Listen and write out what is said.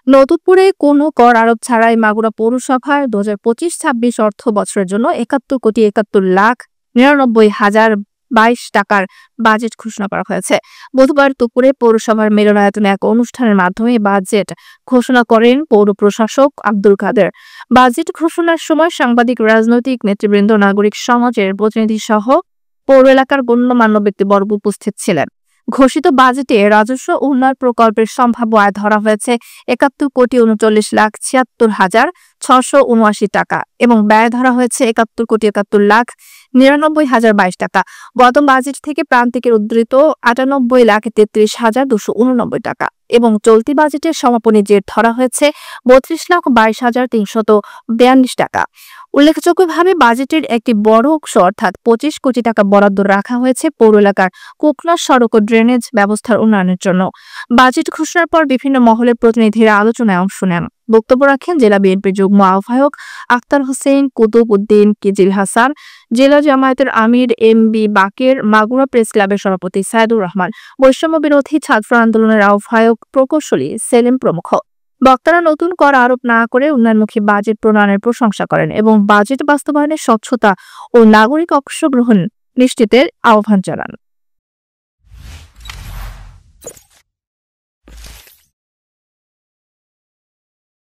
নতুনপুরে কোনো কর আরোপ ছাড়াই মাগুরা পৌরসভার ২০২৫-২৬ অর্থ বছরের জন্য ৭১,৭১,৯৯,০২২ টাকার বাজেট ঘোষণা করা হয়েছে। বুধবার দুপুরে পৌরসভার মিলনায়তনে এক অনুষ্ঠানের মাধ্যমে বাজেট ঘোষণা করেন পৌর প্রশাসক আব্দুল কাদের। বাজেট ঘোষণার সময় সাংবাদিক, রাজনৈতিক নেতৃবৃন্দ, নাগরিক সমাজের প্রতিনিধি সহ পৌর এলাকার গণ্যমান্য ব্যক্তিবর্গ উপস্থিত ছিলেন। ঘোষিত বাজেটে রাজস্ব উন্নয়ন প্রকল্পের সম্ভাব্য আয় ধরা হয়েছে ৭১,৩৯,৭৪,৬৭৯ টাকা এবং ব্যয় ধরা হয়েছে ৭১,৭১,৯৯,০২২ টাকা। গত বাজেট থেকে প্রান্তিকের উদ্ধৃত ৯৮,৩৩,২৮৯ টাকা এবং চলতি বাজেটের সমাপনী জের ধরা হয়েছে ৩২,২২,৩৪২ টাকা। উল্লেখযোগ্যভাবে বাজেটের একটি বড় অংশ অর্থাৎ ২৫ কোটি টাকা বরাদ্দ রাখা হয়েছে পৌর এলাকার কোকনা সড়ক ও ড্রেনেজ ব্যবস্থার উন্নয়নের জন্য। বাজেট ঘোষণার পর বিভিন্ন মহলের প্রতিনিধিরা আলোচনায় অংশ নেন। বক্তব্য রাখেন জেলা বিএনপির যুগ্ম আহ্বায়ক আক্তার হোসেন, কুতুব উদ্দিন, কিজিল হাসান, জেলা জামায়াতের আমির এম.বি. বাকের, মাগুরা প্রেস ক্লাবের সভাপতি সাইদুর রহমান, বৈষম্য বিরোধী ছাত্র আন্দোলনের আহ্বায়ক প্রকৌশলী সেলিম প্রমুখ। বক্তারা নতুন কর আরোপ না করে উন্নয়নমুখী বাজেট প্রণয়নের প্রশংসা করেন এবং বাজেট বাস্তবায়নের স্বচ্ছতা ও নাগরিক অংশগ্রহণ নিশ্চিতের আহ্বান জানান।